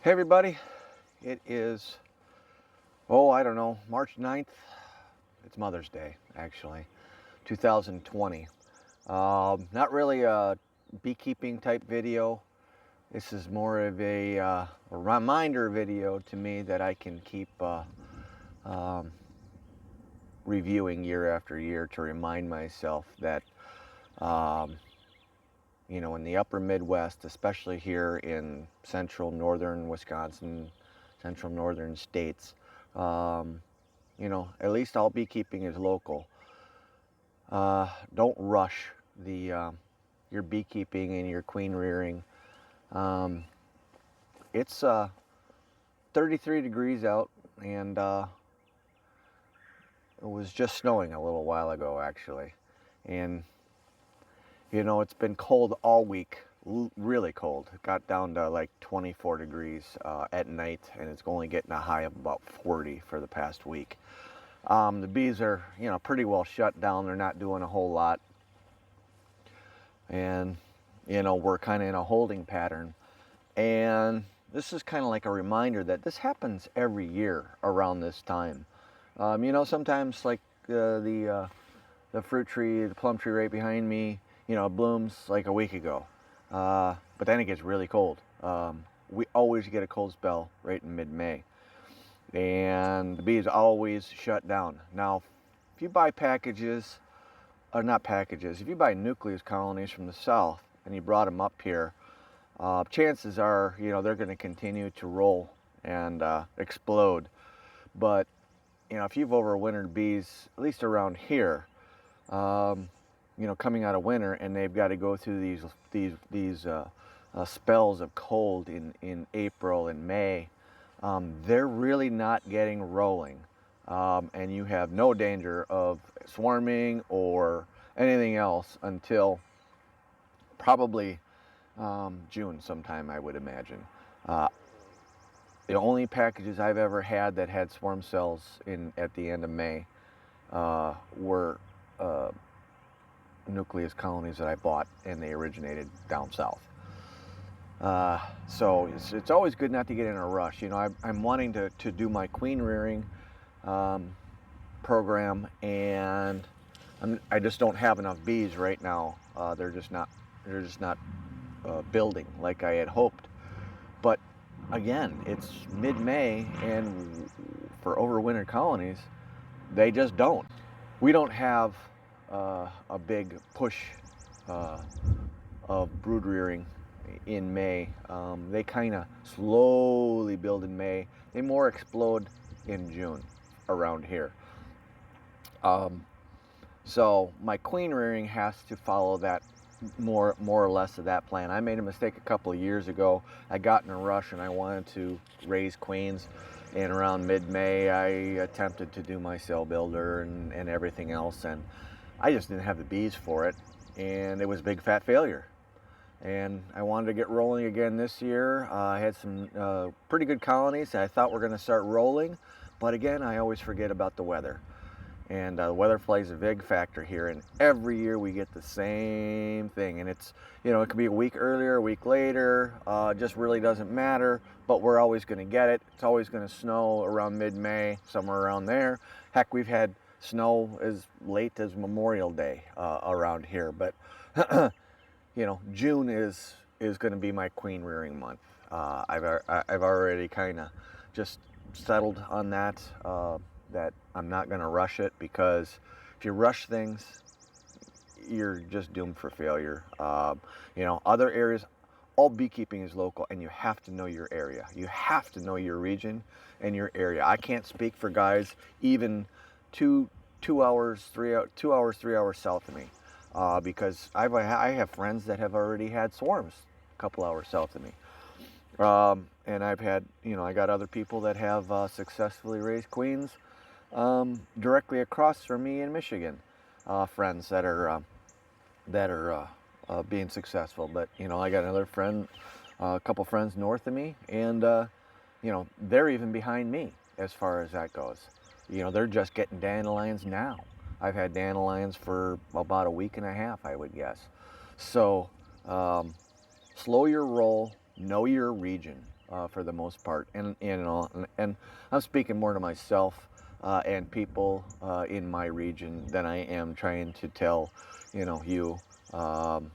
Hey everybody, it is, I don't know, March 9th. It's Mother's Day, actually, 2020. Not really a beekeeping type video. This is more of a reminder video to me that I can keep um, reviewing year after year to remind myself that, um, in the upper Midwest, especially here in central northern Wisconsin, central northern states, um, at least all beekeeping is local. Don't rush your beekeeping and your queen rearing. Um, it's 33 degrees out, and it was just snowing a little while ago, actually. And it's been cold all week, really cold. It got down to like 24 degrees at night, and it's only getting a high of about 40 for the past week. The bees are, pretty well shut down. They're not doing a whole lot. And, we're kind of in a holding pattern. And this is kind of like a reminder that this happens every year around this time. Sometimes like the fruit tree, the plum tree right behind me, blooms like a week ago. But then it gets really cold. We always get a cold spell right in mid-May. And the bees always shut down. Now, if you buy packages, or not packages, if you buy nucleus colonies from the south and you brought them up here, chances are, they're going to continue to roll and explode. But, if you've overwintered bees, at least around here, coming out of winter, and they've got to go through these spells of cold in April and May, they're really not getting rolling. And you have no danger of swarming or anything else until probably June sometime, I would imagine. Uh, the only packages I've ever had that had swarm cells at the end of May were nucleus colonies that I bought, and they originated down south. So it's always good not to get in a rush. I'm wanting to do my queen rearing program, and I just don't have enough bees right now. They're just not building like I had hoped. But again, it's mid-May, and for overwintered colonies, they just don't. We don't have a big push uh, of brood rearing in May. They kind of slowly build in May. They more explode in June around here. Um, so my queen rearing has to follow that more or less of that plan. I made a mistake a couple of years ago. I got in a rush and I wanted to raise queens, and around mid-May I attempted to do my cell builder and everything else, and I just didn't have the bees for it, and it was a big fat failure. And I wanted to get rolling again this year. I had some pretty good colonies that I thought were going to start rolling, but again, I always forget about the weather. And the weather plays a big factor here, and every year we get the same thing. And it's, it could be a week earlier, a week later, it just really doesn't matter, but we're always going to get it. It's always going to snow around mid-May, somewhere around there. Heck, we've had snow as late as Memorial Day around here, but June is going to be my queen rearing month. I've already kind of just settled on that. That I'm not going to rush it, because if you rush things, you're just doomed for failure. Other areas, all beekeeping is local, and you have to know your area. You have to know your region and your area. I can't speak for guys even 2 hours, 3 hours south of me, because I have friends that have already had swarms a couple hours south of me. And I've had, I got other people that have successfully raised queens directly across from me in Michigan, friends that are being successful. But I got another friend, a couple friends north of me, and they're even behind me as far as that goes. They're just getting dandelions now. I've had dandelions for about a week and a half, I would guess. So slow your roll, know your region. for the most part. And I'm speaking more to myself and people in my region than I am trying to tell, you, um,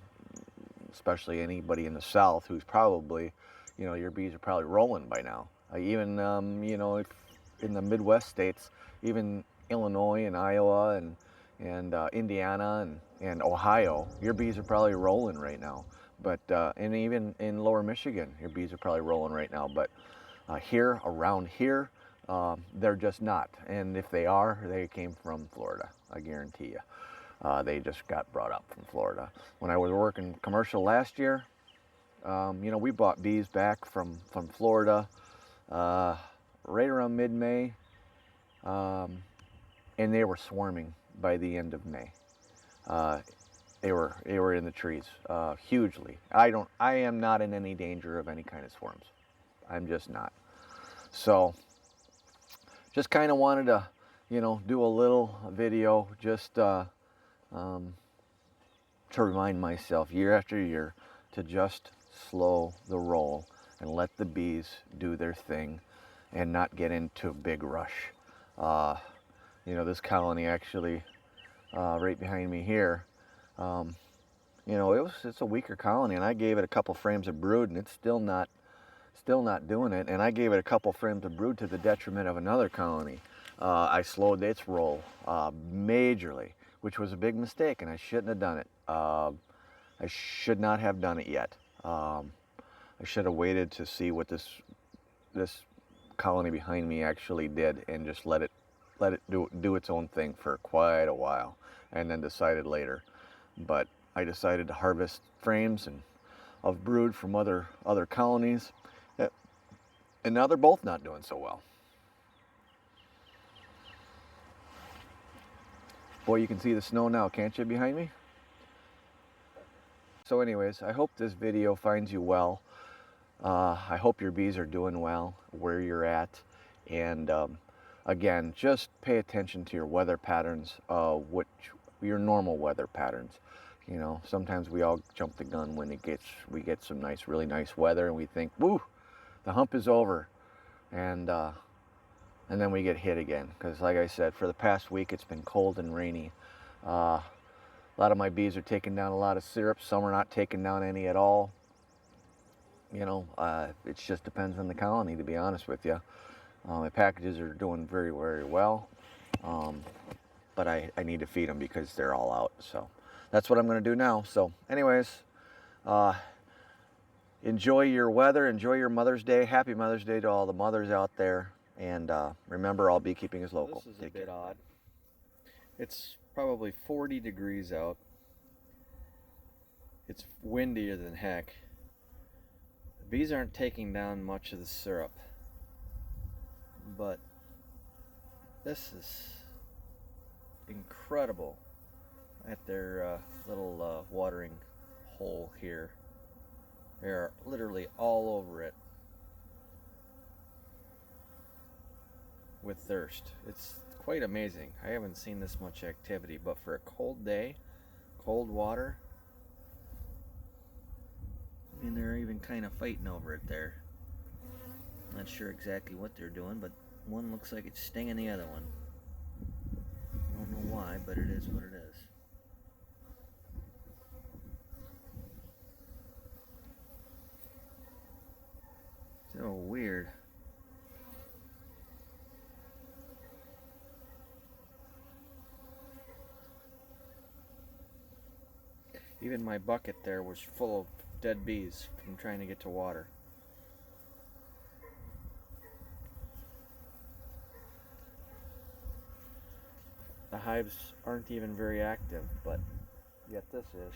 especially anybody in the South who's probably, your bees are probably rolling by now. Even, if in the Midwest states, even Illinois and Iowa and Indiana and Ohio, your bees are probably rolling right now. But and even in lower Michigan, your bees are probably rolling right now. But around here, they're just not. And if they are, they came from Florida, I guarantee you. They just got brought up from Florida. When I was working commercial last year, we bought bees back from Florida right around mid-May, and they were swarming by the end of May. They were in the trees hugely. I am not in any danger of any kind of swarms. I'm just not. So just kind of wanted to, do a little video just to remind myself year after year to just slow the roll and let the bees do their thing and not get into a big rush. This colony actually right behind me here, it's a weaker colony, and I gave it a couple frames of brood, and it's still not doing it. And I gave it a couple frames of brood to the detriment of another colony. I slowed its roll majorly, which was a big mistake, and I shouldn't have done it. I should not have done it yet. I should have waited to see what this colony behind me actually did, and just let it do its own thing for quite a while, and then decided later. But I decided to harvest frames of brood from other colonies, and now they're both not doing so well. Boy, you can see the snow now, can't you, behind me? So anyways, I hope this video finds you well. I hope your bees are doing well where you're at. And again, just pay attention to your weather patterns, your normal weather patterns. Sometimes we all jump the gun when we get some really nice weather, and we think, woo, the hump is over. And then we get hit again, because like I said, for the past week it's been cold and rainy. A lot of my bees are taking down a lot of syrup. Some are not taking down any at all. It just depends on the colony, to be honest with you. My packages are doing very, very well, but I need to feed them because they're all out. So that's what I'm going to do now. So anyways, enjoy your weather, enjoy your Mother's Day. Happy Mother's Day to all the mothers out there. And remember, all beekeeping is local. This is a bit odd. It's probably 40 degrees out. It's windier than heck. The bees aren't taking down much of the syrup, but this is incredible at their little watering hole here. They're literally all over it with thirst. It's quite amazing. I haven't seen this much activity, but for a cold day, cold water, I mean, they're even kind of fighting over it there. Not sure exactly what they're doing, but one looks like it's stinging the other one. I don't know why, but it is what it is. So weird. Even my bucket there was full of dead bees from trying to get to water. The hives aren't even very active, but yet this is.